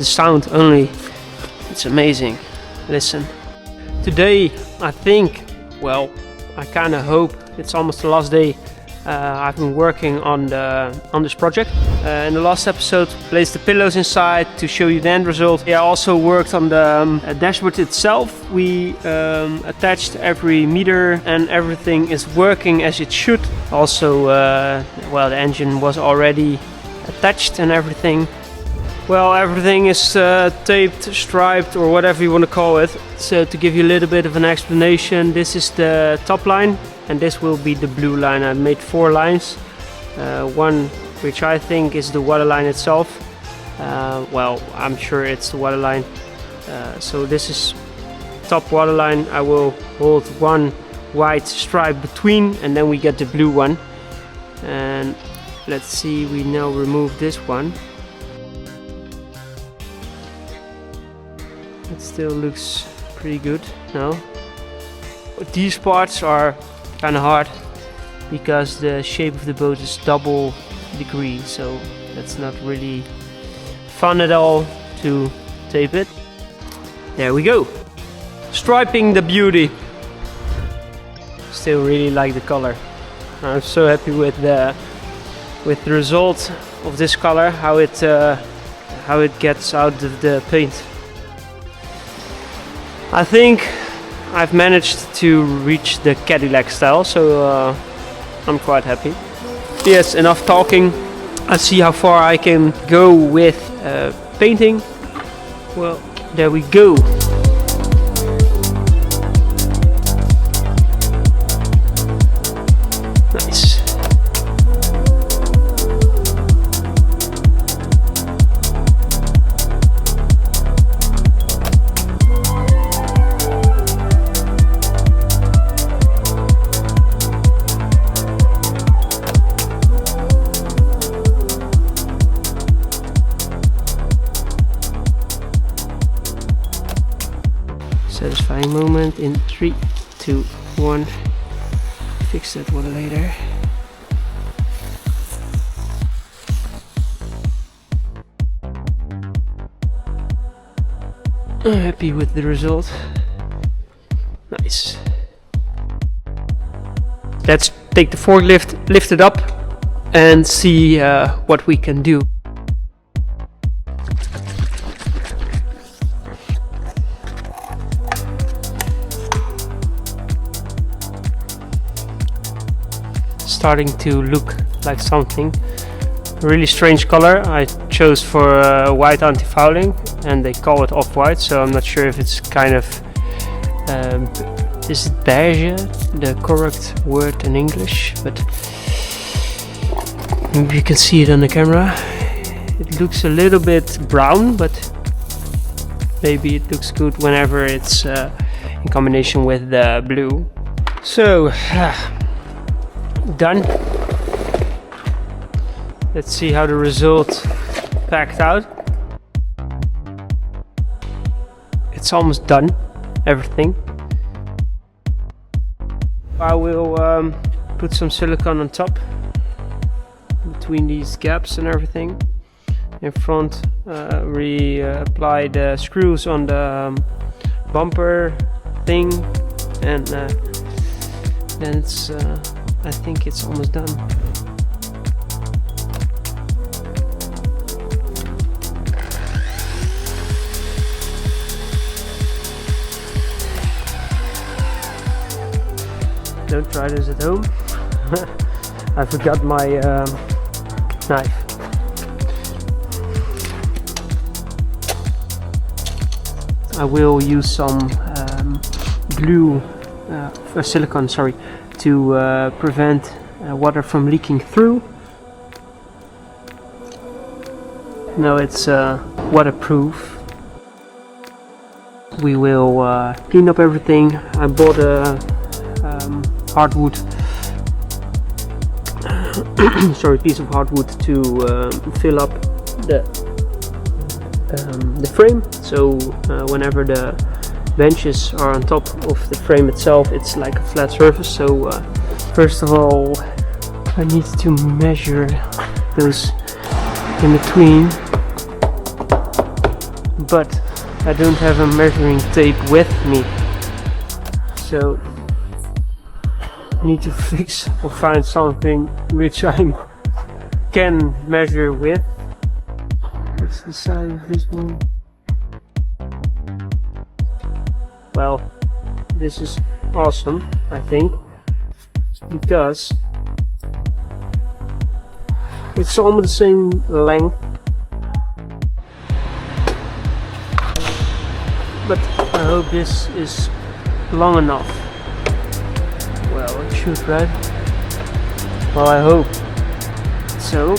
the sound only, it's amazing. Listen. Today I think, well, I kind of hope it's almost the last day. I've been working on this project. In the last episode, placed the pillows inside to show you the end result. I also worked on the dashboard itself. We attached every meter and everything is working as it should. Also, well, the engine was already attached and everything. Well, everything is taped, striped, or whatever you want to call it. So to give you a little bit of an explanation, this is the top line and this will be the blue line. I made 4 lines, one which I think is the waterline itself. Well, I'm sure it's the waterline. So this is top waterline. I will hold one white stripe between and then we get the blue one. And let's see, we now remove this one. It still looks pretty good now. These parts are kind of hard because the shape of the boat is double degree, so that's not really fun at all to tape it. There we go. Striping the beauty. Still really like the color. I'm so happy with the result of this color, how it gets out of the paint. I think I've managed to reach the Cadillac style, so I'm quite happy. Yes, enough talking. Let's see how far I can go with painting. Well, there we go. Nice. Satisfying moment in 3, 2, 1. Fix that one later. I'm happy with the result. Nice. Let's take the forklift, lift it up and see what we can do. Starting to look like something. Really strange color. I chose for white anti-fouling and they call it off-white, so I'm not sure if it's kind of is it beige, the correct word in English, but maybe you can see it on the camera. It looks a little bit brown, but maybe it looks good whenever it's in combination with the blue. So done. Let's see how the result packed out. It's almost done, everything. I will put some silicone on top between these gaps and everything. In front, reapply the screws on the bumper thing, and then it's I think it's almost done. Don't try this at home. I forgot my knife. I will use some glue, silicone, sorry, to prevent water from leaking through. Now it's waterproof. We will clean up everything. I bought a hardwood piece of hardwood to fill up the frame, so whenever the benches are on top of the frame itself, it's like a flat surface. So first of all, I need to measure those in between. but I don't have a measuring tape with me, so I need to fix or find something which I can measure with. What's the size of this one? Well, this is awesome, I think, because it's almost the same length, but I hope this is long enough. Well, it should, right? Well, I hope so.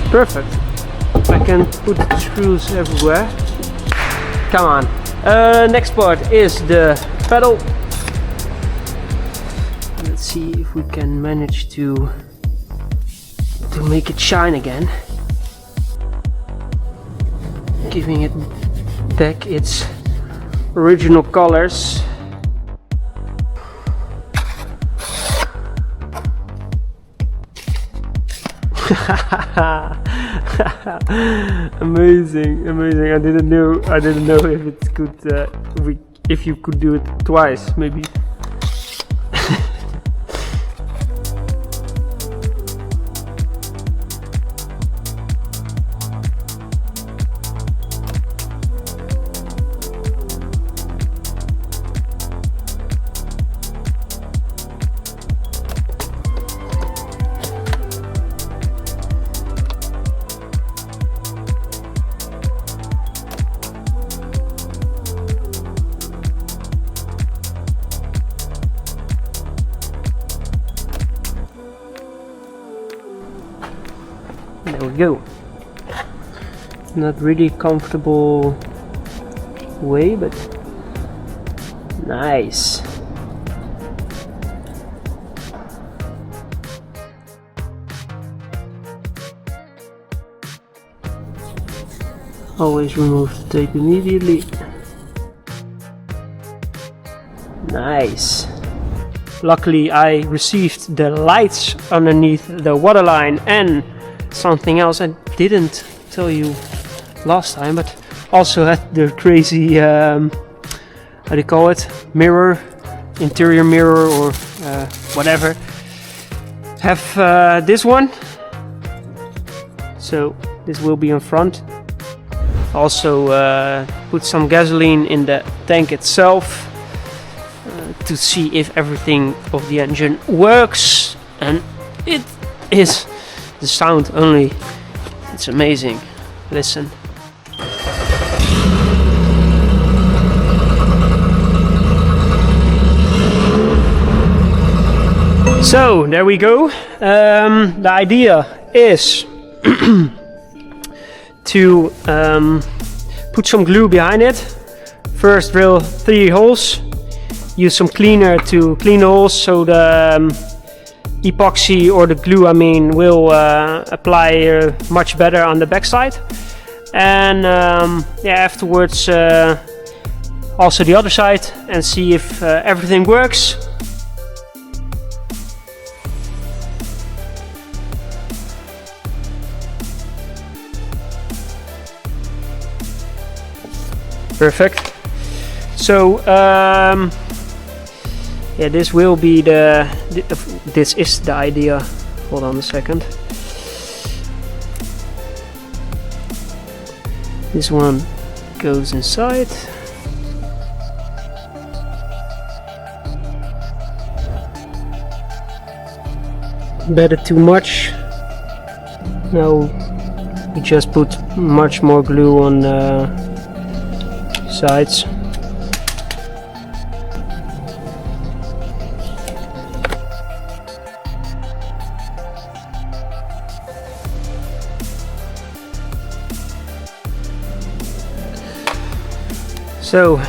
Perfect. I can put the screws everywhere. Come on. Next part is the pedal. Let's see if we can manage to make it shine again, giving it back its original colors. Amazing, amazing. I didn't know if it could if you could do it twice, maybe. There we go. Not really comfortable way, but nice. Always remove the tape immediately. Nice. Luckily I received the lights underneath the waterline and something else I didn't tell you last time, but also had the crazy how do you call it, mirror, interior mirror, or whatever. Have this one, so this will be in front. Also put some gasoline in the tank itself to see if everything of the engine works, and it is. The sound only, it's amazing. Listen. So there we go. The idea is to put some glue behind it. First drill 3 holes. Use some cleaner to clean the holes so the epoxy, or the glue I mean, will apply much better on the backside. And yeah, afterwards also the other side, and see if everything works. Perfect. So yeah, this will be this is the idea. Hold on a second. This one goes inside. Better too much. Now we just put much more glue on the sides. So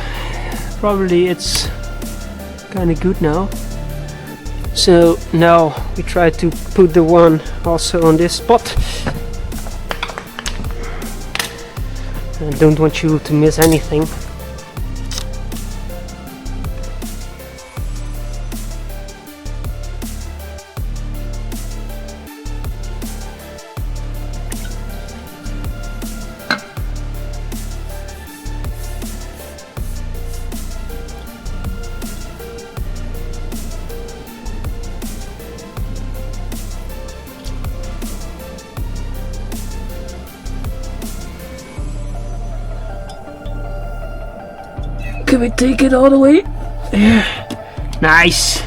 probably it's kind of good now. So now we try to put the one also on this spot. I don't want you to miss anything. Can we take it all the way? Yeah. Nice.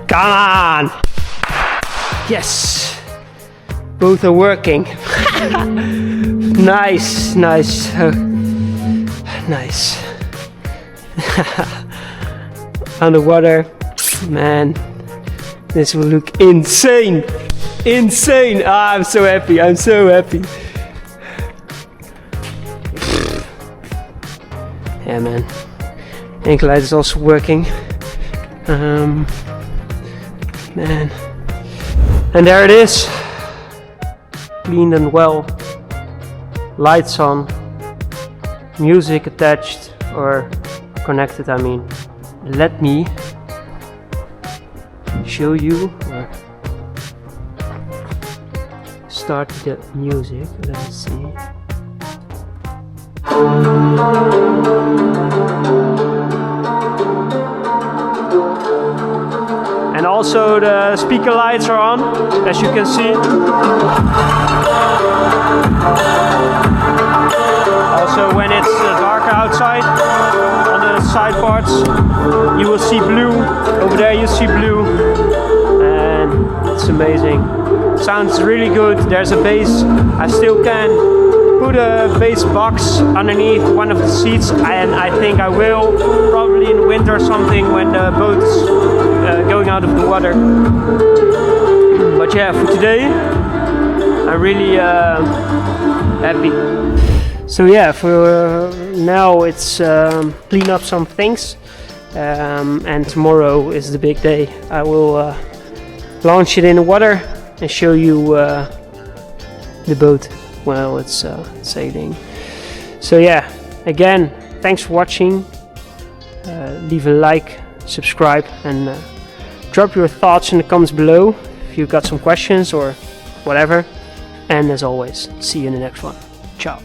Come on! Yes! Both are working. Nice, nice. Nice. Underwater. Man, this will look insane! Insane! Ah, I'm so happy, I'm so happy. Yeah, man. Ankle light is also working. Man. And there it is. Cleaned and well. Lights on. Music attached or connected, I mean. Let me show you or start the music. Let's see. And also the speaker lights are on, as you can see. Also when it's darker outside, on the side parts, you will see blue. Over there you see blue. And it's amazing. Sounds really good. There's a bass. I still can put a bass box underneath one of the seats, and I think I will, probably in the winter or something, when the boat's going out of the water. But yeah, for today I'm really happy. So yeah, for now it's clean up some things, and tomorrow is the big day. I will launch it in the water and show you the boat while it's sailing. So yeah, again, thanks for watching. Leave a like, subscribe, and drop your thoughts in the comments below if you've got some questions or whatever. And as always, see you in the next one. Ciao.